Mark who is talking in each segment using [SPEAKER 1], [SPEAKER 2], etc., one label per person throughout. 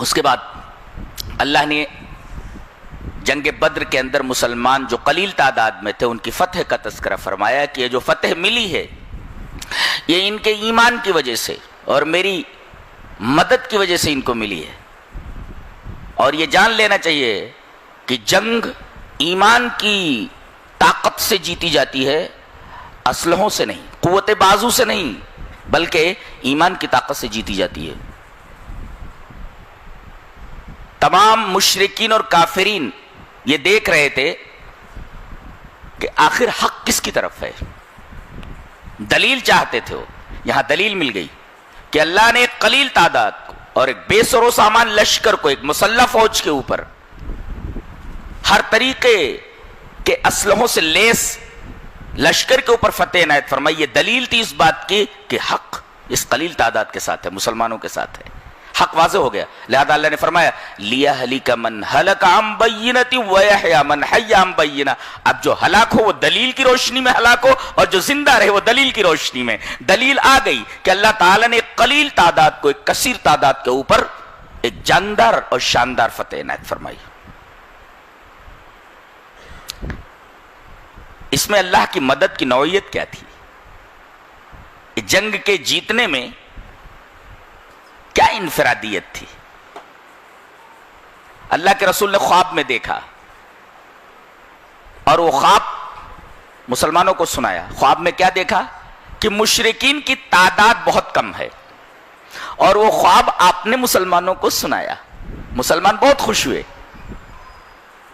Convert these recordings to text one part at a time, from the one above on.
[SPEAKER 1] اس کے بعد اللہ نے جنگ بدر کے اندر مسلمان جو قلیل تعداد میں تھے ان کی فتح کا تذکرہ فرمایا کہ یہ جو فتح ملی ہے یہ ان کے ایمان کی وجہ سے اور میری مدد کی وجہ سے ان کو ملی ہے. اور یہ جان لینا چاہیے کہ جنگ ایمان کی طاقت سے جیتی جاتی ہے، اسلحوں سے نہیں، قوت بازو سے نہیں، بلکہ ایمان کی طاقت سے جیتی جاتی ہے. تمام مشرکین اور کافرین یہ دیکھ رہے تھے کہ آخر حق کس کی طرف ہے، دلیل چاہتے تھے. وہ یہاں دلیل مل گئی کہ اللہ نے ایک قلیل تعداد کو اور ایک بے سر و سامان لشکر کو، ایک مسلح فوج کے اوپر ہر طریقے کے اسلحوں سے لیس لشکر کے اوپر فتح عنایت فرمائی. یہ دلیل تھی اس بات کی کہ حق اس قلیل تعداد کے ساتھ ہے، مسلمانوں کے ساتھ ہے. حق واضح ہو گیا. لہذا اللہ نے فرمایا لِيَهْلِكَ مَنْ هَلَكَ عَنْ بَيِّنَةٍ وَيَحْيَىٰ مَنْ حَيَّ عَنْ بَيِّنَةٍ. اب جو ہلاک ہو وہ دلیل کی روشنی میں ہلاک ہو، اور جو زندہ رہے وہ دلیل کی روشنی میں. دلیل آ گئی کہ اللہ تعالیٰ نے ایک قلیل تعداد کو ایک کثیر تعداد کے اوپر ایک جاندار اور شاندار فتح عنایت فرمائی. اس میں اللہ کی مدد کی نوعیت کیا تھی؟ جنگ کے جیتنے میں کیا انفرادیت تھی؟ اللہ کے رسول نے خواب میں دیکھا اور وہ خواب مسلمانوں کو سنایا. خواب میں کیا دیکھا؟ کہ مشرکین کی تعداد بہت کم ہے، اور وہ خواب آپ نے مسلمانوں کو سنایا. مسلمان بہت خوش ہوئے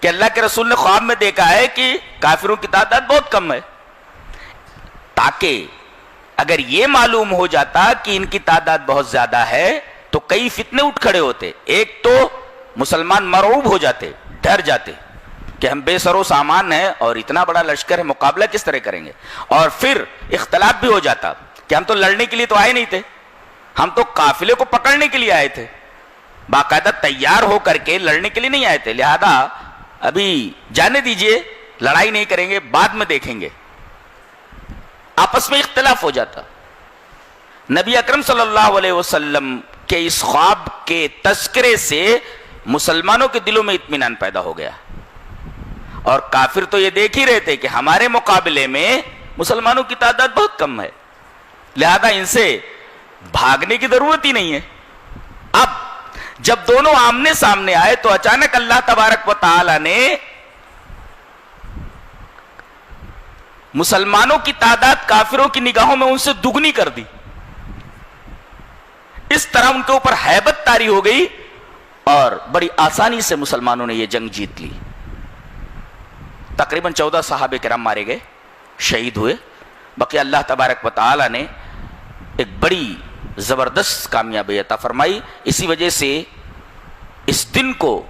[SPEAKER 1] کہ اللہ کے رسول نے خواب میں دیکھا ہے کہ کافروں کی تعداد بہت کم ہے. تاکہ اگر یہ معلوم ہو جاتا کہ ان کی تعداد بہت زیادہ ہے تو کئی فتنے اٹھ کھڑے ہوتے. ایک تو مسلمان مرعوب ہو جاتے، ڈر جاتے کہ ہم بے سر و سامان ہیں اور اتنا بڑا لشکر ہے، مقابلہ کس طرح کریں گے. اور پھر اختلاف بھی ہو جاتا کہ ہم تو لڑنے کے لیے تو آئے نہیں تھے، ہم تو قافلے کو پکڑنے کے لیے آئے تھے، باقاعدہ تیار ہو کر کے لڑنے کے لیے نہیں آئے تھے. لہذا ابھی جانے دیجئے، لڑائی نہیں کریں گے، بعد میں دیکھیں گے. آپس میں اختلاف ہو جاتا. نبی اکرم صلی اللہ علیہ وسلم کے اس خواب کے تذکرے سے مسلمانوں کے دلوں میں اطمینان پیدا ہو گیا. اور کافر تو یہ دیکھ ہی رہے تھے کہ ہمارے مقابلے میں مسلمانوں کی تعداد بہت کم ہے، لہذا ان سے بھاگنے کی ضرورت ہی نہیں ہے. اب جب دونوں آمنے سامنے آئے تو اچانک اللہ تبارک و تعالی نے مسلمانوں کی تعداد کافروں کی نگاہوں میں ان سے دگنی کر دی. اس طرح ان کے اوپر ہیبت طاری ہو گئی اور بڑی آسانی سے مسلمانوں نے یہ جنگ جیت لی. تقریباً 14 صحابہ کرام مارے گئے، شہید ہوئے. باقی اللہ تبارک و تعالی نے ایک بڑی زبردست کامیابی عطا فرمائی. اسی وجہ سے اس دن کو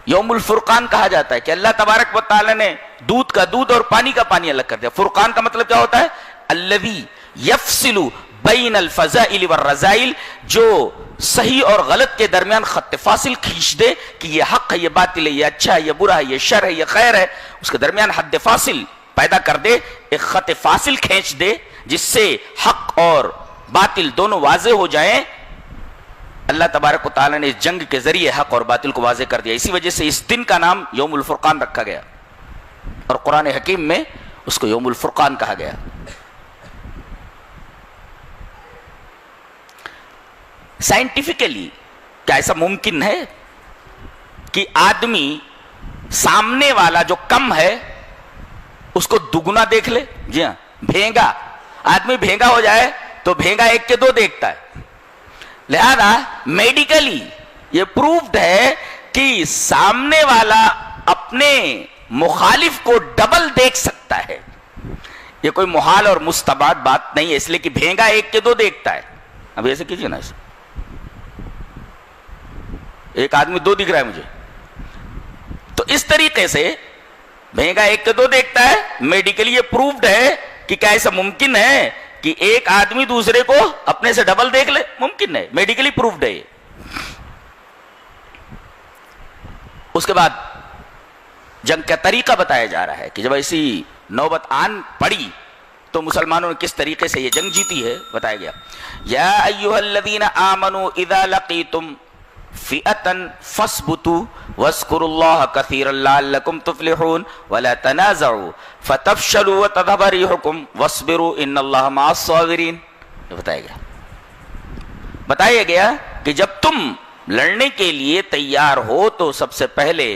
[SPEAKER 1] یوم الفرقان کہا جاتا ہے کہ اللہ تبارک و تعالی نے دودھ کا دودھ اور پانی کا پانی الگ کر دیا. فرقان کا مطلب کیا ہوتا ہے؟ الذی یفصل بین الفضائل والرذائل، جو صحیح اور غلط کے درمیان خط فاصل کھینچ دے کہ یہ حق ہے، یہ باطل ہے، یہ اچھا ہے، یہ برا ہے، یہ شر ہے، یہ خیر ہے. اس کے درمیان حد فاصل پیدا کر دے، ایک خط فاصل کھینچ دے جس سے حق اور باطل دونوں واضح ہو جائیں. اللہ تبارک و تعالی نے اس جنگ کے ذریعے حق اور باطل کو واضح کر دیا. اسی وجہ سے اس دن کا نام یوم الفرقان رکھا گیا اور قرآن حکیم میں اس کو یوم الفرقان کہا گیا. سائنٹیفکلی کیا ایسا ممکن ہے کہ آدمی سامنے والا جو کم ہے اس کو دگنا دیکھ لے؟ جی ہاں، بھینگا آدمی بھینگا ہو جائے تو بھینگا 1 کے 2 دیکھتا ہے. لہذا میڈیکلی یہ پروفڈ ہے کہ سامنے والا اپنے مخالف کو ڈبل دیکھ سکتا ہے. یہ کوئی محال اور مستبعد بات نہیں ہے، اس لیے کہ بھینگا 1 کے 2 دیکھتا ہے. اب ایسے کیجیے نا، ایک آدمی 2 دکھ رہا ہے مجھے، تو اس طریقے سے بھینگا 1 کے 2 دیکھتا ہے. میڈیکلی یہ پروفڈ ہے کہ کیا ایسا ممکن ہے کہ ایک آدمی دوسرے کو اپنے سے ڈبل دیکھ لے؟ ممکن ہے، میڈیکلی پروفڈ ہے. اس کے بعد جنگ کا طریقہ بتایا جا رہا ہے کہ جب ایسی نوبت آن پڑی تو مسلمانوں نے کس طریقے سے یہ جنگ جیتی ہے بتایا گیا. یا ایھا الذین آمنوا اذا لقیتم فئتن فاثبتوا واذکروا اللہ کثیرا لعلکم تفلحون ولا تنازعوا فتفشلوا وتذهب ريحكم واصبروا ان اللہ مع الصابرین. یہ بتایا گیا کہ جب تم لڑنے کے لیے تیار ہو تو سب سے پہلے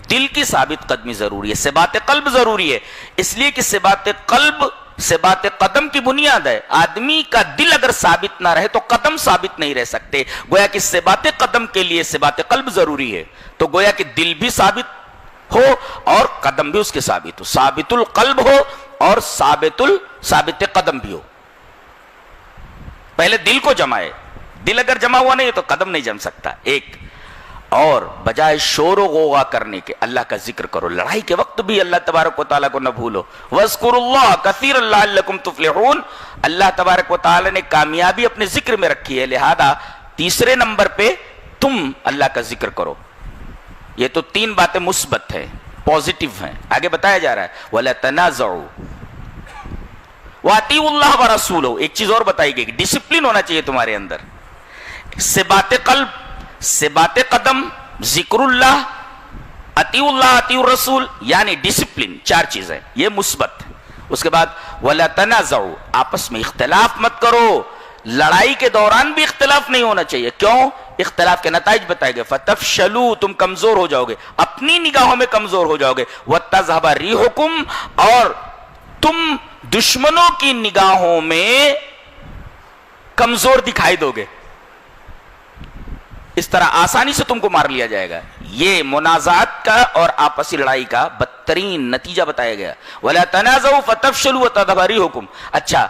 [SPEAKER 1] دل کی ثابت قدمی ضروری ہے، ثبات قلب ضروری ہے. اس لیے کہ ثبات قلب ثبات قدم کی بنیاد ہے. آدمی کا دل اگر ثابت نہ رہے تو قدم ثابت نہیں رہ سکتے. گویا کہ ثبات قدم کے لیے ثبات قلب ضروری ہے. تو گویا کہ دل بھی ثابت ہو اور قدم بھی اس کے ثابت ہو، ثابت القلب ہو اور ثابت قدم بھی ہو. پہلے دل کو جمائے، دل اگر جمع ہوا نہیں تو قدم نہیں جم سکتا. ایک اور بجائے شور و غوغا کرنے کے اللہ کا ذکر کرو. لڑائی کے وقت بھی اللہ تبارک و تعالیٰ کو نہ بھولو. وَاذْكُرُوا اللَّهَ كَثِيرًا لَعَلَّكُمْ تُفْلِحُونَ. اللہ تبارک و تعالیٰ نے کامیابی اپنے ذکر میں رکھی ہے، لہذا تیسرے نمبر پہ تم اللہ کا ذکر کرو. یہ تو تین باتیں مثبت ہیں، پازیٹیو ہیں. آگے بتایا جا رہا ہے وَلَا تَنَازَعُوا وَأَطِيعُوا اللَّهَ وَرَسُولَهُ. ایک چیز اور بتائی گئی، ڈسپلن ہونا چاہیے تمہارے اندر. ثبات قلب، ثبات قدم، ذکر اللہ، اطیعوا اللہ اطیعوا الرسول، یعنی ڈسپلن. چار چیزیں یہ مثبت. اس کے بعد ولا تنازعوا، آپس میں اختلاف مت کرو. لڑائی کے دوران بھی اختلاف نہیں ہونا چاہیے. کیوں؟ اختلاف کے نتائج بتائے گئے. فتفشلوا، تم کمزور ہو جاؤ گے، اپنی نگاہوں میں کمزور ہو جاؤ گے. وتذهب ريحكم، اور تم دشمنوں کی نگاہوں میں کمزور دکھائی دو گے. اس طرح آسانی سے تم کو مار لیا جائے گا. یہ منازعات کا اور آپسی لڑائی کا بدترین نتیجہ بتایا گیا. وَلَا تَنَازَعُوا فَتَفْشَلُوا وَتَذْهَبَ رِيحُكُمْ. اچھا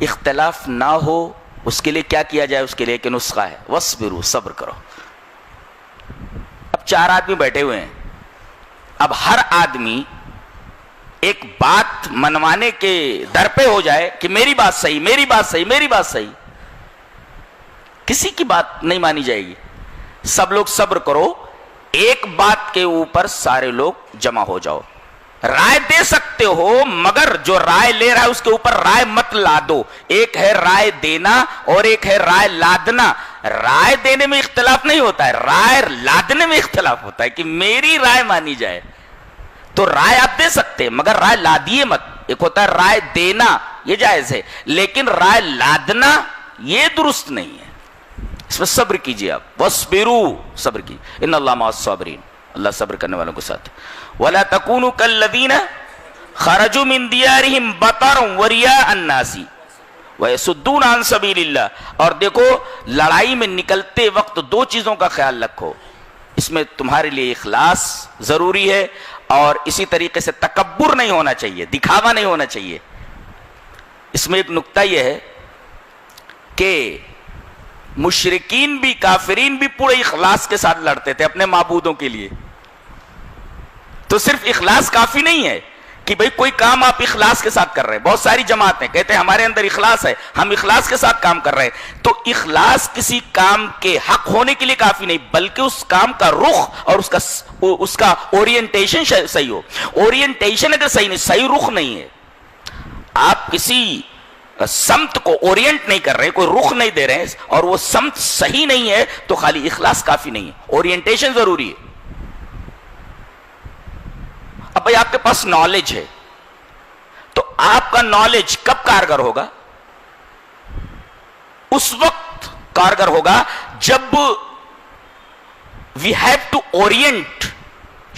[SPEAKER 1] اختلاف نہ ہو اس کے لیے کیا کیا جائے؟ اس کے لیے ایک نسخہ ہے، وَاصْبِرُوا، صبر کرو. اب چار آدمی بیٹھے ہوئے ہیں. اب ہر آدمی ایک بات منوانے کے در پہ ہو جائے کہ میری بات صحیح، میری بات صحیح، میری بات صحیح. کسی کی بات نہیں مانی جائے گی. سب لوگ صبر کرو، ایک بات کے اوپر سارے لوگ جمع ہو جاؤ. رائے دے سکتے ہو مگر جو رائے لے رہا ہے اس کے اوپر رائے مت لا دو. ایک ہے رائے دینا اور ایک ہے رائے لادنا. رائے دینے میں اختلاف نہیں ہوتا ہے، رائے لادنے میں اختلاف ہوتا ہے کہ میری رائے مانی جائے. تو رائے آپ دے سکتے مگر رائے لادیے مت. ایک ہوتا ہے رائے دینا، یہ جائز ہے، لیکن رائے لادنا یہ درست نہیں ہے. اس میں صبر کیجئے آپ. وَاصْبِرُوا، صبر کی. ان اللہ مع الصابرین، اللہ صبر کرنے والوں کے ساتھ. وَلَا تَكُونُوا كَالَّذِينَ خَرَجُوا مِن دِيَارِهِمْ بَطَرًا وَرِيَاءَ النَّاسِ وَيَصُدُّونَ عَن سَبِيلِ اللَّهِ. اور دیکھو لڑائی میں نکلتے وقت دو چیزوں کا خیال رکھو. اس میں تمہارے لیے اخلاص ضروری ہے اور اسی طریقے سے تکبر نہیں ہونا چاہیے، دکھاوا نہیں ہونا چاہیے. اس میں ایک نکتہ یہ ہے کہ مشرکین بھی، کافرین بھی پورے اخلاص کے ساتھ لڑتے تھے اپنے معبودوں کے لیے. تو صرف اخلاص کافی نہیں ہے کہ بھئی کوئی کام آپ اخلاص کے ساتھ کر رہے ہیں. بہت ساری جماعتیں کہتے ہیں ہمارے اندر اخلاص ہے، ہم اخلاص کے ساتھ کام کر رہے ہیں. تو اخلاص کسی کام کے حق ہونے کے لیے کافی نہیں، بلکہ اس کام کا رخ اور اس کا اورینٹیشن صحیح ہو. اورینٹیشن اگر صحیح نہیں، صحیح رخ نہیں ہے، آپ کسی سمت کو اورینٹ نہیں کر رہے، کوئی رخ نہیں دے رہے ہیں اور وہ سمت صحیح نہیں ہے، تو خالی اخلاص کافی نہیں ہے، اورینٹیشن ضروری ہے. اب بھائی آپ کے پاس نالج ہے تو آپ کا نالج کب کارگر ہوگا؟ اس وقت کارگر ہوگا جب we have to orient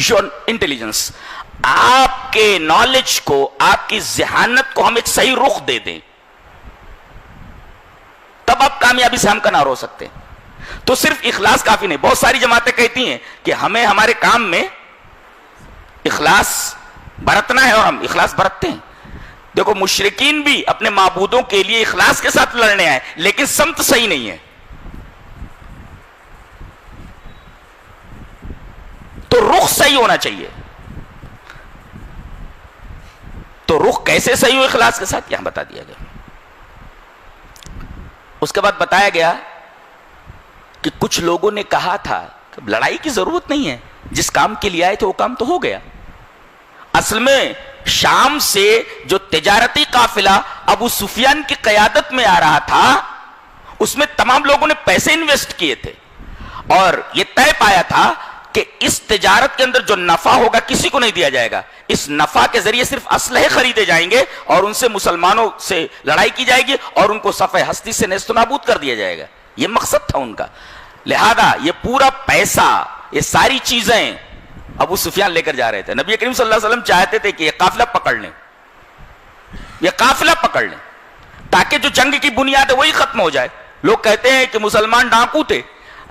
[SPEAKER 1] your intelligence. آپ کے نالج کو، آپ کی ذہانت کو ہم ایک صحیح رخ دے دیں، تب آپ کامیابی سے ہمکنار ہو سکتے ہیں. تو صرف اخلاص کافی نہیں. بہت ساری جماعتیں کہتی ہیں کہ ہمیں ہمارے کام میں اخلاص برتنا ہے اور ہم اخلاص برتتے ہیں. دیکھو مشرکین بھی اپنے معبودوں کے لیے اخلاص کے ساتھ لڑنے آئے لیکن سمت صحیح نہیں ہے. تو رخ صحیح ہونا چاہیے. تو رخ کیسے صحیح ہو اخلاص کے ساتھ، یہاں بتا دیا گیا. اس کے بعد بتایا گیا کہ کچھ لوگوں نے کہا تھا کہ لڑائی کی ضرورت نہیں ہے، جس کام کے لیے آئے تھے وہ کام تو ہو گیا. اصل میں شام سے جو تجارتی قافلہ ابو سفیان کی قیادت میں آ رہا تھا اس میں تمام لوگوں نے پیسے انویسٹ کیے تھے اور یہ طے پایا تھا کہ اس تجارت کے اندر جو نفع ہوگا کسی کو نہیں دیا جائے گا. اس نفع کے ذریعے صرف اسلحے خریدے جائیں گے اور ان سے مسلمانوں سے لڑائی کی جائے گی اور ان کو صفحہ ہستی سے نیست و نابود کر دیا جائے گا. یہ مقصد تھا ان کا. لہذا یہ پورا پیسہ، یہ ساری چیزیں ابو سفیان لے کر جا رہے تھے. نبی کریم صلی اللہ علیہ وسلم چاہتے تھے کہ یہ قافلہ پکڑ لیں، یہ قافلہ پکڑ لیں تاکہ جو جنگ کی بنیاد ہے وہی ختم ہو جائے. لوگ کہتے ہیں کہ مسلمان ڈاکو تھے.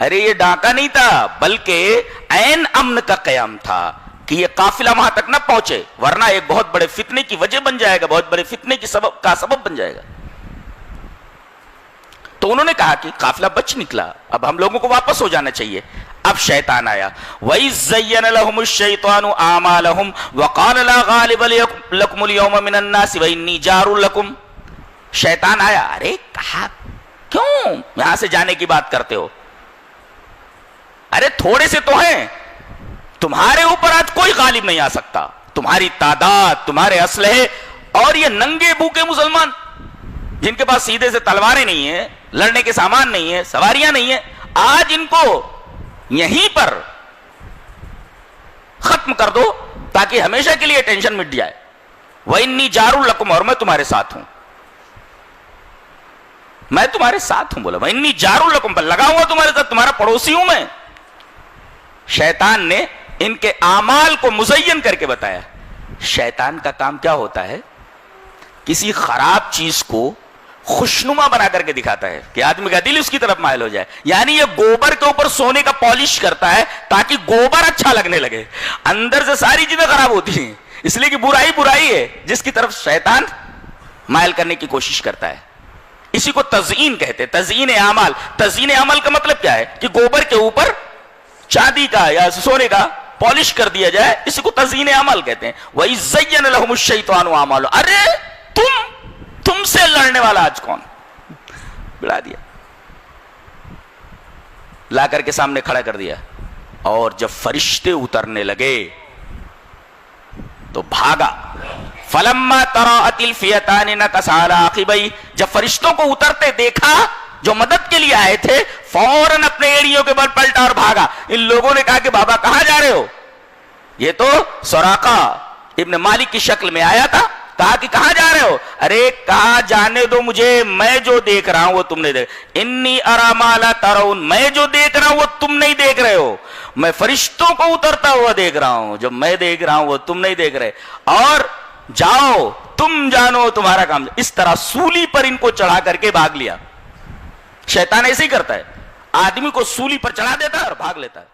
[SPEAKER 1] ارے یہ ڈاکہ نہیں تھا، بلکہ عین امن کا قیام تھا کہ یہ قافلہ وہاں تک نہ پہنچے، ورنہ ایک بہت بڑے فتنے کی وجہ بن جائے گا، بہت بڑے فتنے کی سبب بن جائے گا. تو انہوں نے کہا کہ قافلہ بچ نکلا، اب ہم لوگوں کو واپس ہو جانا چاہیے. اب شیطان آیا. وَإِذْ زَيَّنَ لَهُمُ الشَّيْطَانُ أَعْمَالَهُمْ وَقَالَ لَا غَالِبَ لَكُمُ الْيَوْمَ مِنَ النَّاسِ وَإِنِّي جَارٌ لَكُمْ. شیطان آیا. ارے کہا کیوں یہاں سے جانے کی بات کرتے ہو؟ ارے تھوڑے سے تو ہیں، تمہارے اوپر آج کوئی غالب نہیں آ سکتا. تمہاری تعداد، تمہارے اسلحے، اور یہ ننگے بھوکے مسلمان جن کے پاس سیدھے سے تلواریں نہیں ہیں، لڑنے کے سامان نہیں ہیں، سواریاں نہیں ہیں، آج ان کو یہیں پر ختم کر دو تاکہ ہمیشہ کے لیے ٹینشن مٹ جائے. وَإِنِّي جَارٌ لَكُمْ، اور میں تمہارے ساتھ ہوں، میں تمہارے ساتھ ہوں. بولا وَإِنِّي جَارٌ لَكُمْ، پر لگا ہوا تمہارے ساتھ، تمہارا پڑوسی ہوں میں. شیطان نے ان کے اعمال کو مزین کر کے بتایا. شیطان کا کام کیا ہوتا ہے؟ کسی خراب چیز کو خوشنما بنا کر کے دکھاتا ہے کہ آدمی کا دل اس کی طرف مائل ہو جائے. یعنی یہ گوبر کے اوپر سونے کا پالش کرتا ہے تاکہ گوبر اچھا لگنے لگے، اندر سے ساری چیزیں خراب ہوتی ہیں. اس لیے کہ برائی برائی ہے جس کی طرف شیطان مائل کرنے کی کوشش کرتا ہے. اسی کو تزئین کہتے ہیں، تزئین اعمال. تزئین عمل کا مطلب کیا ہے؟ کہ گوبر کے اوپر چاندی کا یا سونے کا پالش کر دیا جائے، اسی کو تزئین عمل کہتے ہیں. وَإِذْ زَيَّنَ لَهُمُ الشَّيْطَانُ أَعْمَالَهُمْ. ارے تم سے لڑنے والا آج کون؟ بلا دیا، لا کر کے سامنے کھڑا کر دیا. اور جب فرشتے اترنے لگے تو بھاگا. فَلَمَّا تَرَاءَتِ الْفِئَتَانِ نَكَصَ عَلَىٰ عَقِبَيْهِ. جب فرشتوں کو اترتے دیکھا جو مدد کے لیے آئے تھے، فوراً اپنے ایڑیوں کے بل پلٹا اور بھاگا. ان لوگوں نے کہا کہ بابا کہاں جا رہے ہو؟ یہ تو سراقہ ابن مالک کی شکل میں آیا تھا. کہا کہ کہاں جا رہے ہو؟ ارے کہا جانے دو مجھے، میں جو دیکھ رہا ہوں وہ تم نہیں دیکھ. انی ارا ما لا ترون، میں جو دیکھ رہا ہوں وہ تم نہیں دیکھ رہے ہو. میں فرشتوں کو اترتا ہوا دیکھ رہا ہوں، جو میں دیکھ رہا ہوں وہ تم نہیں دیکھ رہے. اور جاؤ تم جانو تمہارا کام. اس طرح سولی پر ان کو چڑھا کر کے بھاگ لیا. شیطان ایسے ہی کرتا ہے، آدمی کو سولی پر چڑھا دیتا ہے اور بھاگ لیتا ہے.